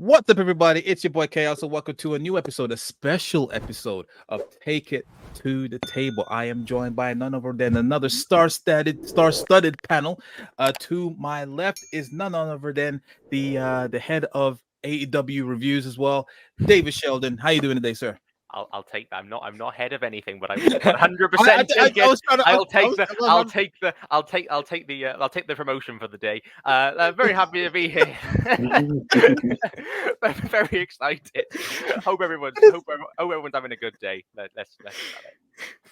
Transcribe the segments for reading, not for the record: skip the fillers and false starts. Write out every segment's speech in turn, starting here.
What's up, everybody? It's your boy Chaos, and welcome to a new episode, a special episode of Take It to the Table. I am joined by none other than another star-studded panel. To my left is none other than the head of AEW reviews as well, David Sheldon. How you doing today, sir? I'll take that. I'm not head of anything, but I will 100% take I it. was trying to. I'll take the promotion for the day. Very happy to be here. Very excited. Hope everyone's having a good day. Let's do that.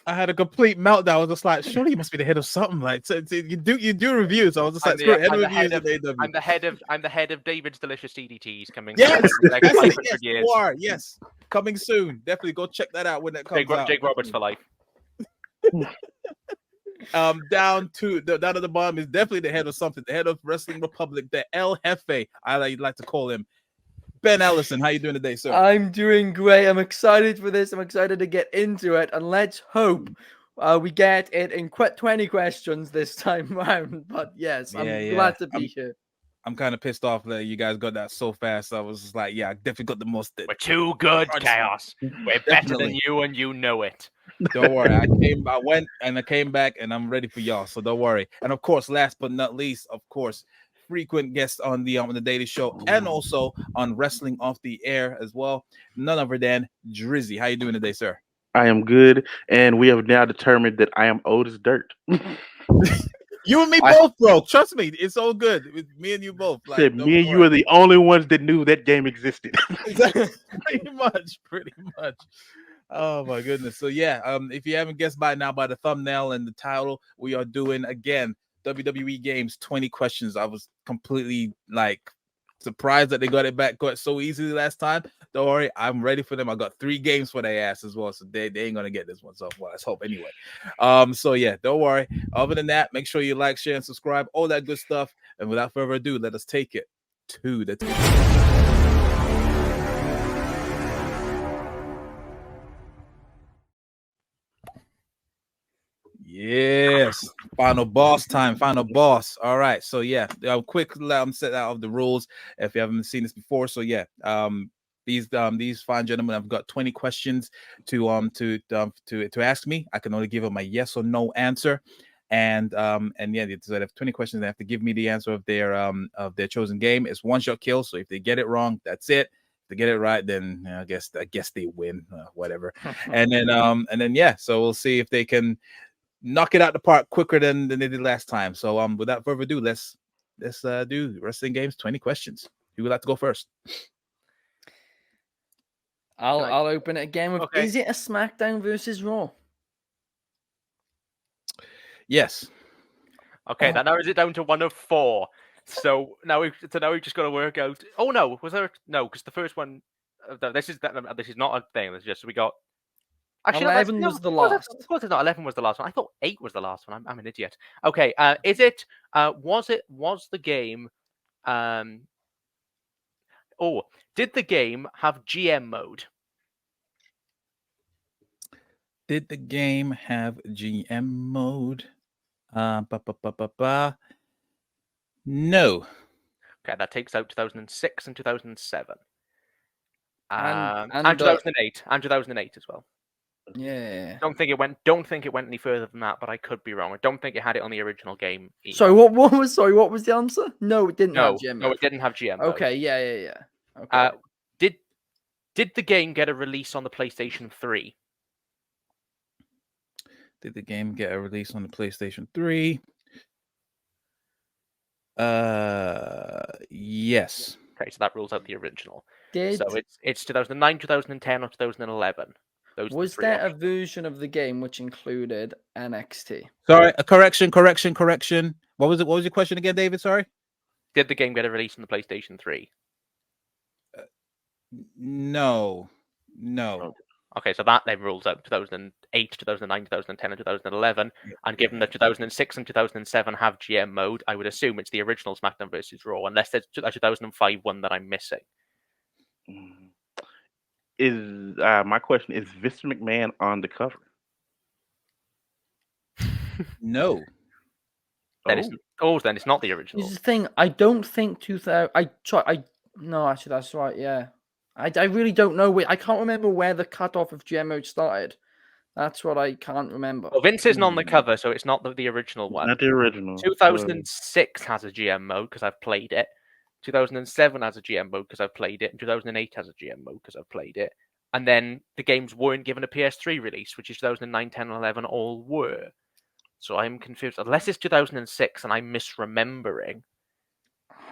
I had a complete meltdown. I was just like, surely you must be the head of something. Like, so you do reviews. I was just like, screw it, head of reviews at AEW. I'm the head of David's Delicious DDTs coming. Yes, in the next 500 yes, years. you are. Yes, coming soon. Definitely go check that out when that comes out. Jake Roberts for life. Down at the bottom is definitely the head of something. The head of Wrestling Republic, the El Jefe, I like to call him. Ben Allison, how you doing today, sir? I'm doing great. I'm excited for this. I'm excited to get into it, and let's hope we get it in 20 questions this time round. But yes, I'm glad to be here. I'm kind of pissed off that you guys got that so fast. I was just like, yeah, I definitely got the most. We're too good, Chaos. We're better than you, and you know it. Don't worry. I went and I came back, and I'm ready for y'all. So don't worry. And of course, last but not least, of course, frequent guest on the Daily Show and also on Wrestling Off the Air as well. None other than Dryzzy. How you doing today, sir? I am good, and we have now determined that I am old as dirt. You and me both, bro. Trust me, it's all good. It's me and you both. Like, me and you are the only ones that knew that game existed. Pretty much. Oh my goodness. So yeah, if you haven't guessed by now by the thumbnail and the title, we are doing again WWE Games 20 questions. I was completely surprised that they got it back so easily last time. Don't worry, I'm ready for them. I got 3 games for their ass as well, so they ain't gonna get this one. So well, let's hope anyway. So yeah, don't worry. Other than that, make sure you like, share, and subscribe, all that good stuff. And without further ado, let us take it to the table. Yes, final boss time. Final boss. All right. So yeah, quick set out of the rules if you haven't seen this before. So yeah, these fine gentlemen, I've got 20 questions to ask me. I can only give them a yes or no answer, and yeah, so they have 20 questions. They have to give me the answer of their chosen game. It's one shot kill. So if they get it wrong, that's it. To get it right, then I guess they win. Whatever. and then yeah, so we'll see if they can knock it out the park quicker than they did last time. So without further ado, let's do Wrestling Games 20 questions. Who would like to go first? I'll open it again with okay. Is it a SmackDown versus Raw? Yes. Okay, that narrows it down to 1 of 4. So now we've just got to work out. Oh no, was there no? Because the first one, this is not a thing. It's just we got. Actually, 11 was the last. Of course, it's not. 11 was the last one. I thought 8 was the last one. I'm an idiot. Okay, is it? Was the game? Did the game have GM mode? Did the game have GM mode? No. Okay, that takes out 2006 and 2007. And 2008 and 2008 as well. Yeah. Don't think it went any further than that, but I could be wrong. I don't think it had it on the original game either. Sorry, what was the answer? No, it didn't have GM. No, it didn't have GM. Okay, yeah. Okay. Did the game get a release on the PlayStation 3? Did the game get a release on the PlayStation 3? Yes. Okay, so that rules out the original. So it's 2009, 2010, or 2011. Was there a version of the game which included NXT? Sorry, a correction. What was it? What was your question again, David? Sorry. Did the game get a release on the PlayStation 3? No. Okay, so that then rules out 2008, 2009, 2010, and 2011. And given that 2006 and 2007 have GM mode, I would assume it's the original SmackDown vs. Raw, unless there's a 2005 one that I'm missing. My question is Vince McMahon on the cover? No. Then it's not the original. Here's the thing. I don't think No, actually, that's right. Yeah, I really don't know. I can't remember where the cutoff of GM mode started. That's what I can't remember. Well, Vince isn't on the cover, so it's not the original one. Not the original. 2006 has a GM mode because I've played it. 2007 has a GM mode because I've played it. And 2008 has a GM mode because I've played it. And then the games weren't given a PS3 release, which is 2009, 10, and 11 all were. So I'm confused. Unless it's 2006 and I'm misremembering.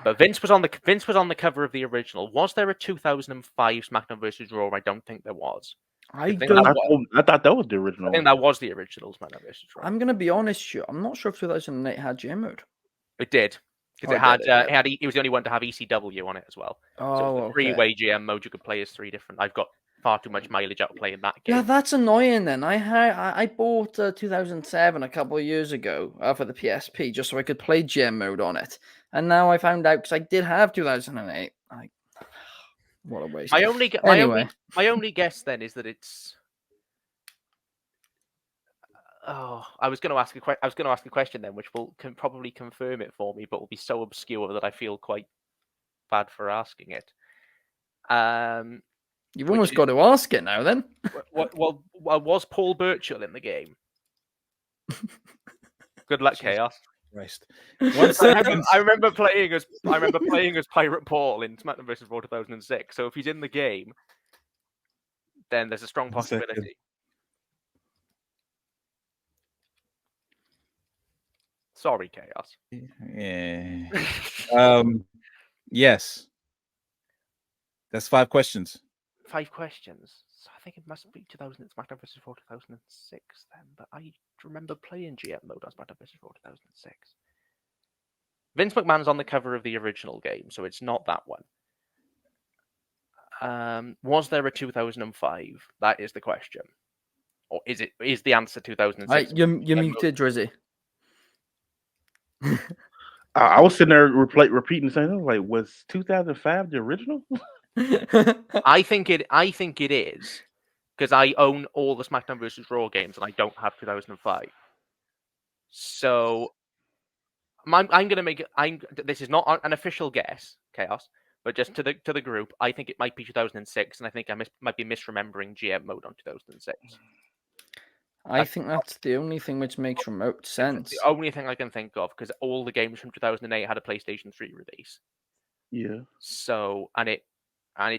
But Vince was on the cover of the original. Was there a 2005 SmackDown vs. Raw? I don't think there was. I thought that was the original. I think that was the original SmackDown vs. Raw. I'm gonna be honest here. I'm not sure if 2008 had GM mode. It did. Because it was the only one to have ECW on it as well. Oh, so the three-way GM mode you could play as 3 different. I've got far too much mileage out playing that game. Yeah, that's annoying. Then I bought 2007 a couple of years ago for the PSP just so I could play GM mode on it, and now I found out because I did have 2008. What a waste. My only guess then is that it's. Oh, I was going to ask a question then, which can probably confirm it for me, but will be so obscure that I feel quite bad for asking it. You've almost got to ask it now, then. Well, was Paul Burchill in the game? Good luck, Chaos. Christ. I remember playing as Pirate Paul in SmackDown vs. Raw 2006. So if he's in the game, then there's a strong possibility. Sorry, Chaos. Yeah. Yes. That's 5 questions. 5 questions. So I think it must be 2000 SmackDown vs. Raw 2006 then. But I remember playing GM mode on SmackDown vs. Raw 2006. Vince McMahon's on the cover of the original game, so it's not that one. Was there a 2005? That is the question. Or is the answer 2006? You're muted, Dryzzy. I was sitting there repeating saying, like, was 2005 the original? I think it is because I own all the SmackDown vs. Raw games and I don't have 2005. So I'm going to make it. This is not an official guess, Chaos, but just to the group, I think it might be 2006, and I think I might be misremembering GM mode on 2006. I think that's the only thing which makes remote sense. The only thing I can think of, because all the games from 2008 had a PlayStation 3 release. Yeah. So and it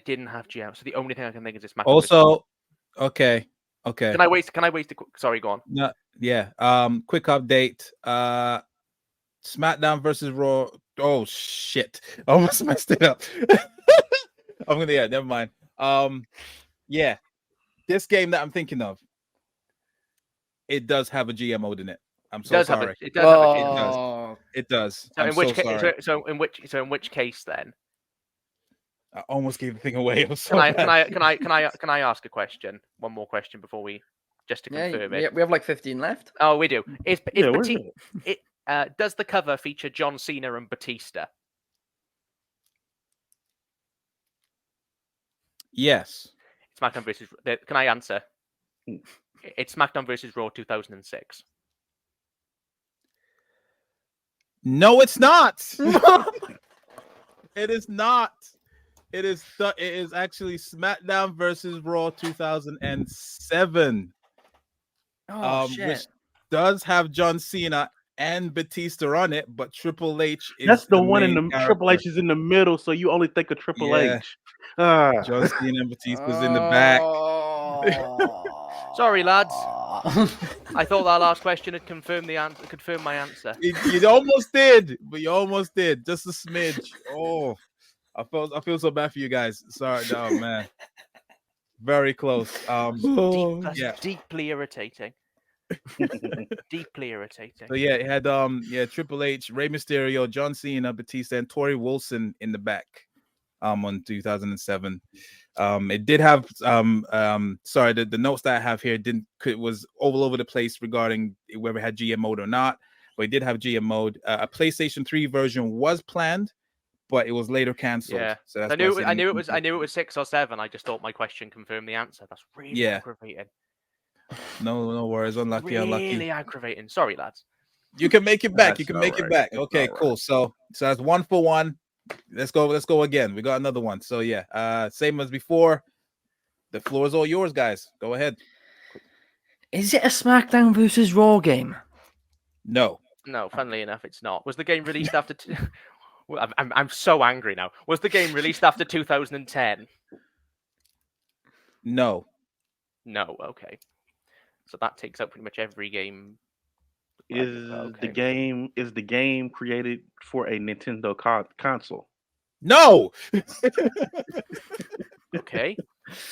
didn't have GM. So the only thing I can think is this. Also, okay. Can I waste? Sorry, go on. No, yeah. Quick update. SmackDown versus Raw. Oh shit! I almost messed it up. Never mind. Yeah. This game that I'm thinking of. It does have a GM mode in it. I'm so sorry. It does. It does. So in which case then? I almost gave the thing away. Can I ask a question? One more question before we just to confirm it. Yeah, we have like 15 left. Oh, we do. Does the cover feature John Cena and Batista? Yes. SmackDown versus. Can I answer? It's SmackDown vs. Raw 2006. No, it's not. It is not. It is actually SmackDown versus Raw 2007. Oh shit! Which does have John Cena and Batista on it, but Triple H is that's the one in the character. Triple H is in the middle, so you only think of Triple H. John Cena and Batista's in the back. Sorry, lads. I thought that last question had confirmed my answer. You almost did, but you almost did. Just a smidge. Oh, I feel so bad for you guys. Sorry, no, man. Very close. Deeply irritating. Deeply irritating. So yeah, it had Triple H, Rey Mysterio, John Cena, Batista, and Tori Wilson in the back. On 2007. It did have the notes that I have here was all over the place regarding whether it had GM mode or not, but it did have GM mode. A PlayStation 3 version was planned, but it was later canceled. Yeah. So that's I knew it was 6 or 7. I just thought my question confirmed the answer. That's really aggravating. No worries. Unlucky. Really aggravating. Sorry, lads. You can make it back. Okay, cool. So that's 1 for 1. Let's go again. We got another one. So yeah, same as before. The floor is all yours, guys. Go ahead. Is it a SmackDown versus Raw game? No. No, funnily enough, it's not. Was the game released after? Well, I'm so angry now. Was the game released after 2010? No. No. Okay. So that takes out pretty much every game. Is Okay. the game created for a Nintendo console? No. Okay.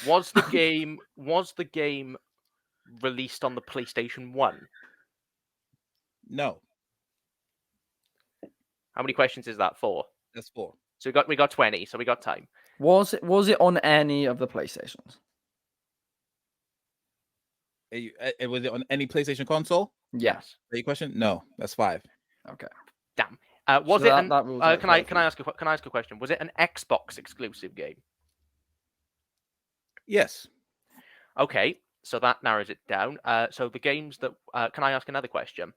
Was the game released on the PlayStation 1? No. How many questions is that for? That's 4. So we got 20, so we got time. Was it on any of the PlayStations? Was it on any PlayStation console? Yes. Is that your question? No. That's 5. Okay. Damn. Was So it? that rules out Can I both. ask a question? Was it an Xbox exclusive game? Yes. Okay, so that narrows it down. So the games that can I ask another question,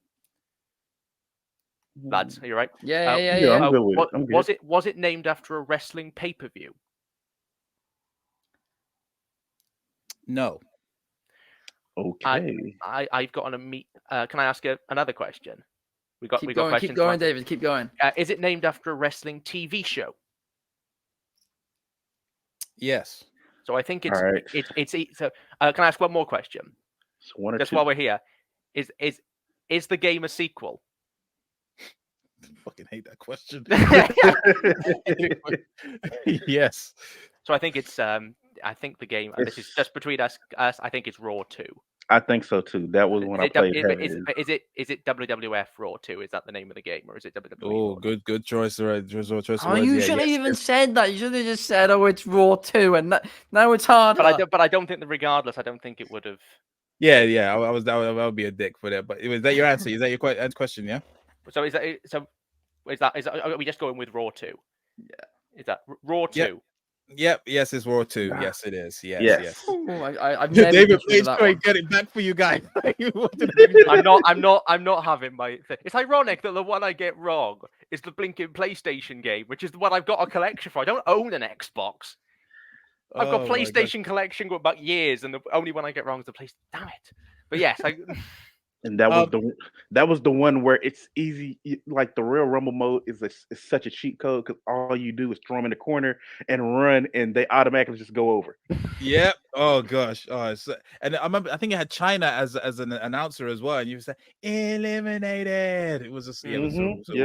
lads? Are you right? Yeah. I'm good with it. I'm good. Was it named after a wrestling pay-per-view? No. Okay. I've got can I ask another question? We got Keep questions. going, David. Keep going. Is it named after a wrestling TV show? Yes. So I think it's All right. so. Can I ask one more question? So one or Just two. while we're here, is the game a sequel? Fucking hate that question. Yes. So I think it's I think the game, and this is just between us. I think it's Raw 2. I think so too. That was when I played. Is it WWF Raw 2? Is that the name of the game, or is it WWE? Oh, good choice. Right. Choice of Oh, words. you Yeah, shouldn't yes, even yes. said that. You should have just said, "Oh, it's Raw 2," and now it's harder. But I don't think that regardless, I don't think it would have. Yeah. I would be a dick for that. But was that your answer? Is that your question? Yeah. So is that are we just going with Raw 2? Yeah. Is that Raw 2? Yep. Yes, it's Raw 2. Nah. Yes, it is. Yes. Yes. Ooh, I've never David, been please that try one. and get it back for you guys. I'm not having my thing. It's ironic that the one I get wrong is the blinking PlayStation game, which is the one I've got a collection for. I don't own an Xbox. I've got Oh, my God. PlayStation collection going back years, and the only one I get wrong is the PlayStation. Damn it! But yes, And that was the one where it's easy. Like the Real Rumble mode is such a cheat code because all you do is throw them in the corner and run, and they automatically just go over. Yep. Oh gosh. And I remember. I think it had China as an announcer as well, and you said eliminated. It was just it was so Yeah.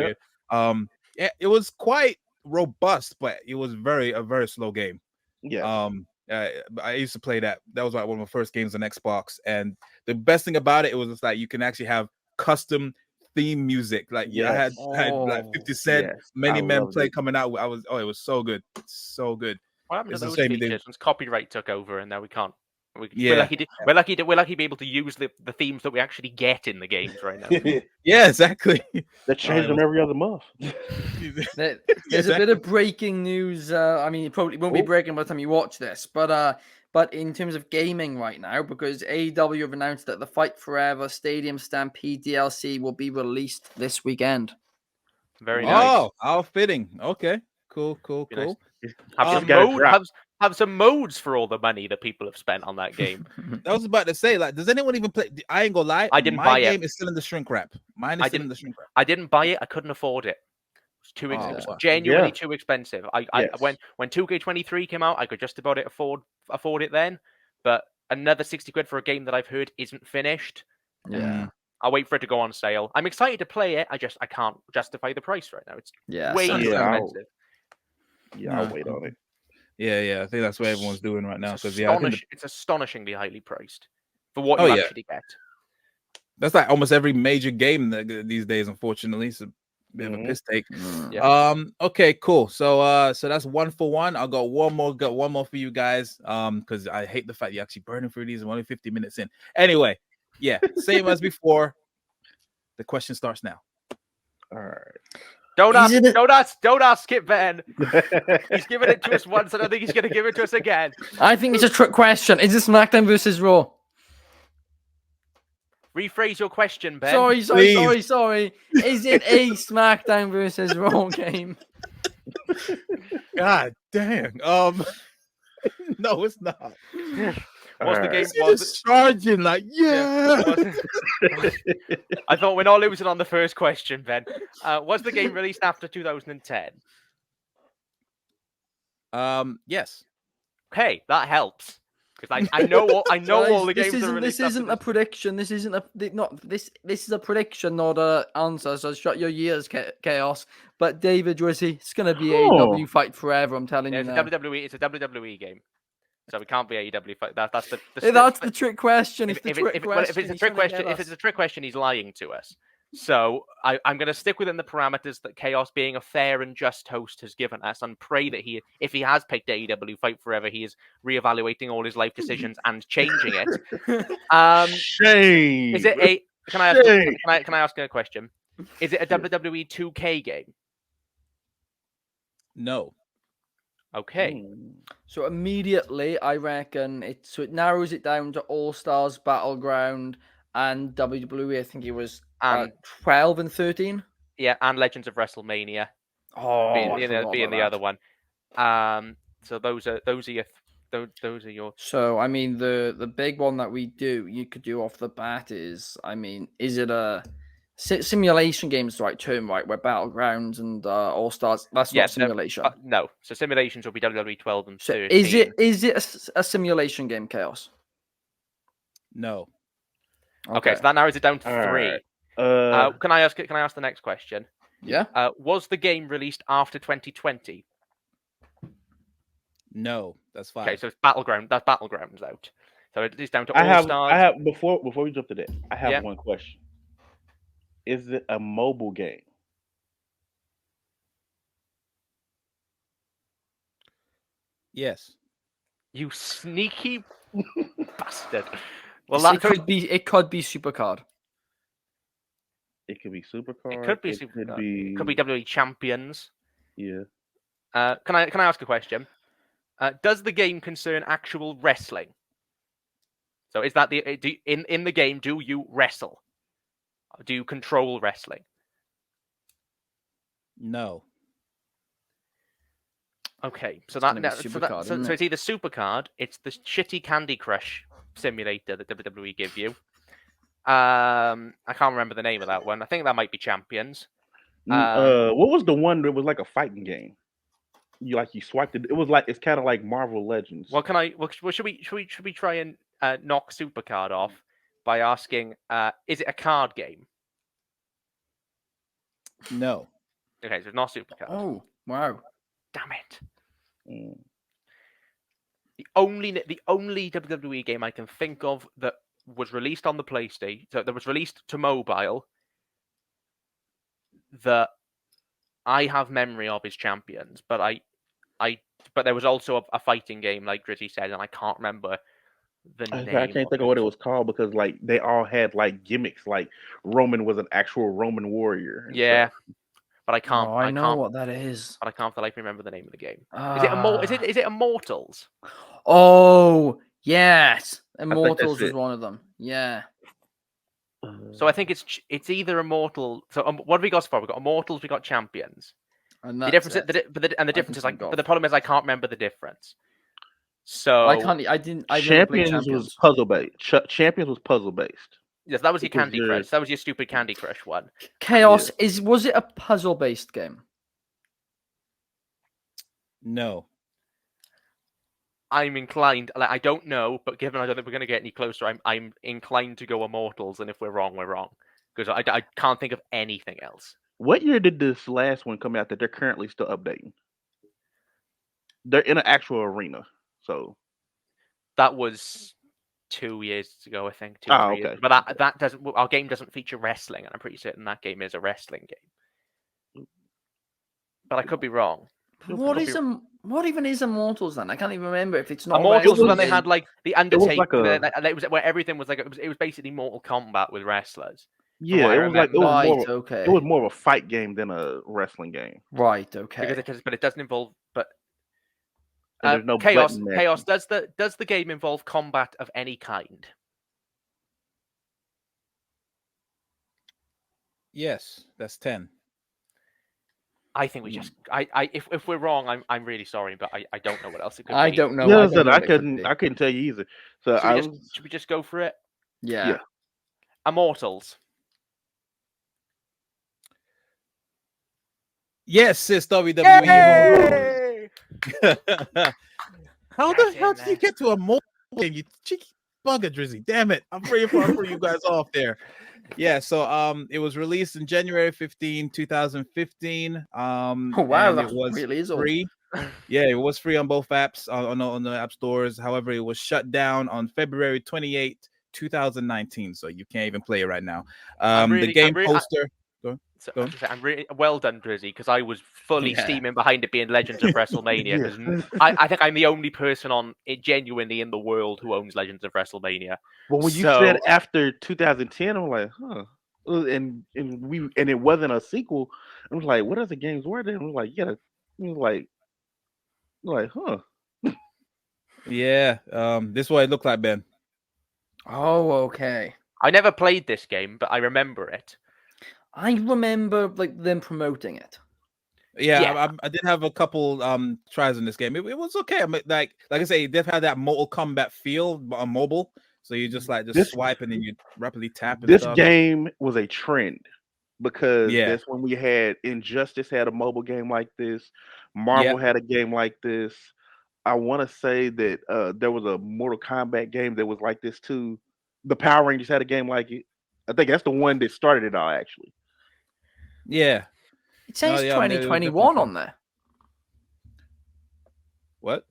weird. Yeah, it was quite robust, but it was a very slow game. Yeah. I used to play that. That was like one of my first games on Xbox, and the best thing about it was just like you can actually have custom theme music. Like I had like 50 Cent, Yes. Many I Men loved Play it. coming out. It was so good, so good. what happened to It's a those shame they- features once copyright took over, and now we can't. Yeah. We're lucky to be able to use the themes that we actually get in the games right now. Yeah, exactly. They change them every other month. There's a bit of breaking news. I mean, it probably won't be breaking by the time you watch this, but in terms of gaming right now, because AEW have announced that the Fight Forever Stadium Stampede DLC will be released this weekend. Very nice. Oh, how fitting. Okay, cool. Be nice. Um, Have some modes for all the money that people have spent on that game. I was about to say, like, does anyone even play? I ain't gonna lie. I didn't my buy it. game is still in the shrink wrap. Mine is still in the shrink wrap. I didn't buy it. I couldn't afford it. It's too Oh, expensive. wow. Genuinely Yeah. too expensive. Yes. When 2K23 came out, I could just about afford it then. But another 60 quid for a game that I've heard isn't finished. Yeah. I'll wait for it to go on sale. I'm excited to play it. I can't justify the price right now. It's way so too true. expensive. Yeah, I'll wait on it. Yeah. I think that's what everyone's doing right now. It's Because it's astonishingly highly priced for what Oh, you yeah. actually get. that's like almost every major game these days. Unfortunately, it's a bit of a piss take. Yeah. Okay, cool. So that's 1 for 1. I'll got one more for you guys. Because I hate the fact you're actually burning through these. I'm only 50 minutes in. Anyway, yeah, same as before. The question starts now. All right. Don't Is ask Skip Ben. He's given it to us once. I don't think he's going to give it to us again. I think it's a trick question. Is it SmackDown versus Raw? Rephrase your question, Ben. Sorry. Is it a SmackDown versus Raw game? God dang. No, it's not. Was the game? He Was just charging like, yeah. I thought we're not losing on the first question, Ben. Was the game released after 2010? Yes. Okay, that helps because I know all Guys, the games that are released. This isn't a prediction. This isn't this is a prediction, not a answer. So shut your ears, Chaos. But David Dryzzy, it's gonna be AEW Fight Forever. I'm telling you It's now. a WWE. It's a WWE game, so it can't be AEW Fight. That's the. That's the trick question. If it's a trick question, he's lying to us. So I'm going to stick within the parameters that Chaos, being a fair and just host, has given us, and pray that if he has picked AEW Fight Forever, he is reevaluating all his life decisions and changing it. Shame. Is it a? Can I ask a question? Is it a WWE 2K game? No. Okay. So immediately, I reckon it narrows it down to All Stars, Battleground, and WWE. I think it was 12 and 13. Yeah, and Legends of WrestleMania. Oh, being the other one. So those are your. So I mean, the big one that you could do off the bat is, I mean, is it a simulation game is the right term, right? Where Battlegrounds and All Stars, that's not simulation. No, so simulations will be WWE 12 and 13. Is it a simulation game, Chaos? No. Okay, so that narrows it down to 3. Right. Can I ask the next question? Yeah. Was the game released after 2020? No, that's fine. Okay, so it's Battleground. That's Battlegrounds out. So it's down to All Stars. I have before we jump to that. I have one question. Is it a mobile game? Yes. You sneaky bastard. Well, it could be Supercard. It could be Supercard. It could be Supercard. It could be WWE Champions. Yeah. Can I ask a question? Does the game concern actual wrestling? So is that in the game? Do you wrestle? Do you control wrestling? No. Okay, so it's either Supercard, it's the shitty Candy Crush simulator that WWE give you. I can't remember the name of that one. I think that might be Champions. What was the one that was like a fighting game? You swiped it. It was like, it's kind of like Marvel Legends. Well, should we try and knock Supercard off by asking, is it a card game? No. Okay, so it's not Supercard. Oh, wow. Damn it. The only WWE game I can think of that was released on the PlayStation, that was released to mobile, that I have memory of is Champions, but but there was also a fighting game, like Drizzy said, and I can't remember the name. I can't think of what it was called because like they all had like gimmicks, like Roman was an actual Roman warrior. Yeah. Stuff. But I can't. I know what that is. But I can't for the life remember the name of the game. Is it Immortals? Oh yes, Immortals was one of them. Yeah. So I think it's either Immortal. So what have we got so far? We've got Immortals. We got Champions. And the difference, the difference is like, but the problem is I can't remember the difference. So I can't. I didn't. Champions was puzzle based. Champions was puzzle based. Yes, that was your Candy Crush. That was your stupid Candy Crush one. Chaos was it a puzzle based game? No. I'm inclined. Like, I don't know, but given I don't think we're going to get any closer, I'm inclined to go Immortals, and if we're wrong, we're wrong, because I can't think of anything else. What year did this last one come out that they're currently still updating? They're in an actual arena, so that was 2 years ago, I think. 2 or 3 years. But that doesn't. Our game doesn't feature wrestling, and I'm pretty certain that game is a wrestling game. But I could be wrong. What even is Immortals then? I can't even remember if it's not Immortals when they had like the Undertaker. It was where everything was like it was basically Mortal Kombat with wrestlers. Yeah, it was more of a fight game than a wrestling game. Right. Okay. But it doesn't involve. But there's no Chaos. Does the game involve combat of any kind? Yes, that's 10. I think we just. If we're wrong, I'm really sorry, but I don't know what else it could I be. don't know. Yeah, I don't know I what it could couldn't be. I couldn't tell you either. So Should we just go for it? Yeah. Immortals. Yes, it's WWE. Yay! How Get the hell in did you there. get to a mobile game, you cheeky bugger, Drizzy? Damn it. I'm pretty far for you guys off there. Yeah, so it was released in January 15, 2015. Oh wow, And that it was really is old. free. Yeah, it was free on both apps on the app stores. However, it was shut down on February 28, 2019. So you can't even play it right now. The game poster. So, I'm really well done, Drizzy, because I was fully steaming behind it being Legends of WrestleMania. Because I think I'm the only person on it genuinely in the world who owns Legends of WrestleMania. Well, when you said after 2010, I'm like, huh. And it wasn't a sequel. I was like, what other games were there? I was like, yeah. I was like, huh. Yeah. This is what it looked like, Ben. Oh, okay. I never played this game, but I remember it. I remember like them promoting it. Yeah. I did have a couple tries in this game. It was okay. I mean, like I say, they've had that Mortal Kombat feel on mobile. So you just swipe and then you rapidly tap. And this stuff. game was a trend because Yeah. that's when we had Injustice had a mobile game like this. Marvel had a game like this. I want to say that there was a Mortal Kombat game that was like this too. The Power Rangers had a game like it. I think that's the one that started it all, actually. Yeah. It says 2021 on there. What?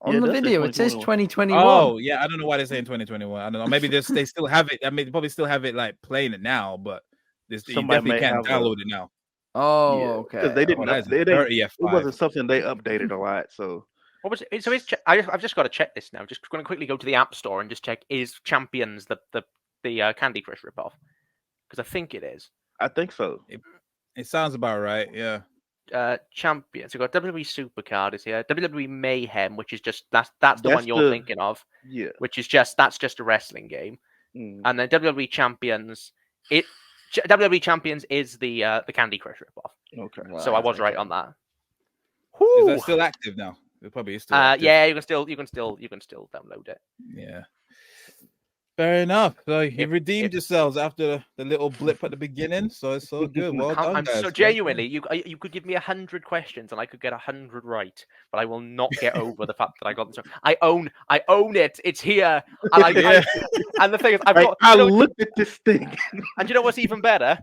On the video, it says 2021. Oh, yeah. I don't know why they're saying 2021. I don't know. Maybe they still have it. I mean, they probably still have it like playing it now, but you definitely can't download it now. Oh, okay. Because they didn't. It wasn't something they updated a lot. So what was it? So I've just got to check this now. Just going to quickly go to the App Store and just check: is Champions the Candy Crush ripoff? Because I think it is. I think so. It sounds about right. Yeah. Champions. We've got WWE Supercard is here. WWE Mayhem, which is just that's the one you're thinking of. Yeah. Which is just a wrestling game. And then WWE Champions. WWE Champions is the Candy Crush ripoff. Okay. Right, so I was right on that. Is that still active now? It probably is still active. Yeah, you can still download it. Yeah. Fair enough. So you redeemed yourselves after the little blip at the beginning, so it's so good. Well done, I'm guys. so genuinely, you could give me 100 questions and I could get 100 right, but I will not get over the fact that I got them. I own it. It's here, and and the thing is, I looked at this thing, and you know what's even better?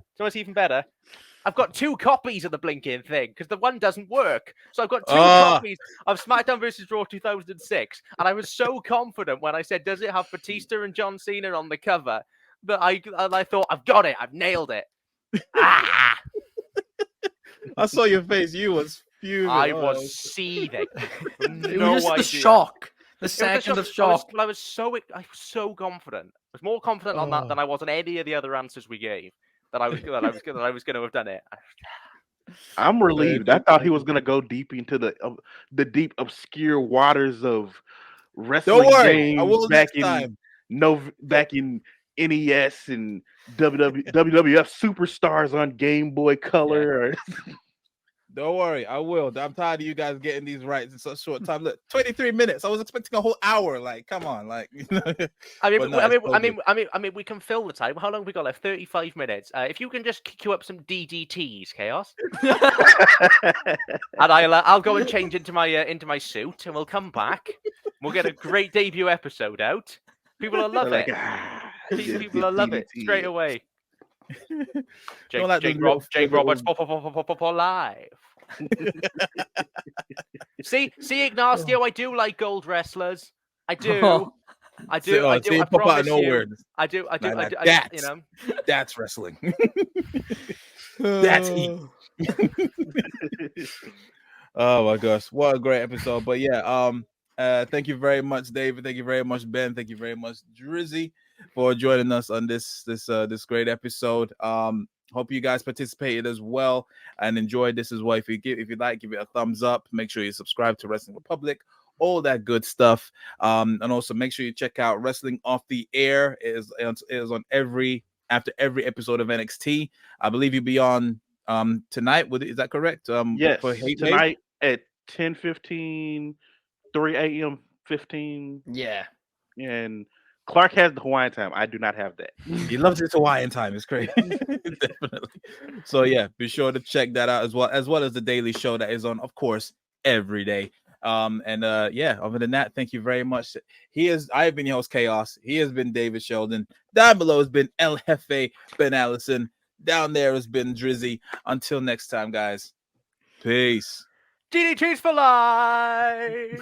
I've got 2 copies of the blinking thing because the one doesn't work. So I've got 2 copies of SmackDown vs. Raw 2006. And I was so confident when I said, does it have Batista and John Cena on the cover? That I thought, I've got it. I've nailed it. I saw your face. You was fuming. I was seething. It was just the shock. The second of shock. I was so confident. I was more confident on that than I was on any of the other answers we gave. That I was going to have done it. I'm relieved. I thought he was going to go deep into the deep obscure waters of wrestling games back in NES and WWF Superstars on Game Boy Color. Yeah. Don't worry, I will. I'm tired of you guys getting these right in such short time. Look, 23 minutes. I was expecting a whole hour. Like, come on, like. I mean, we can fill the time. How long have we got left? 35 minutes. If you can just queue up some DDTs, Chaos, and I'll go and change into my suit, and we'll come back. We'll get a great debut episode out. People will love it. People will love it straight away. Jake Roberts live. See, Ignacio, I do like gold wrestlers. I do. I do. I pop out of nowhere. I do. You know, that's wrestling. That's heat. Oh my gosh, what a great episode! But yeah, thank you very much, David. Thank you very much, Ben. Thank you very much, Dryzzy, for joining us on this great episode. Hope you guys participated as well and enjoyed this as well. If you like, give it a thumbs up. Make sure you subscribe to Wrestling Republic, all that good stuff. And also make sure you check out Wrestling Off the Air. It is on after every episode of NXT. I believe you'll be on tonight. Is that correct? Yes, for Hate tonight at 10:15, 3 a.m. 15. Yeah. And Clark has the Hawaiian time. I do not have that. He loves his Hawaiian time. It's crazy. Definitely. So yeah, be sure to check that out as well as the daily show that is on, of course, every day. Yeah, other than that, thank you very much. I have been your host, Chaos. He has been David Sheldon. Down below has been El Jefe, Ben Allison. Down there has been Dryzzy. Until next time, guys. Peace. DDT's for life.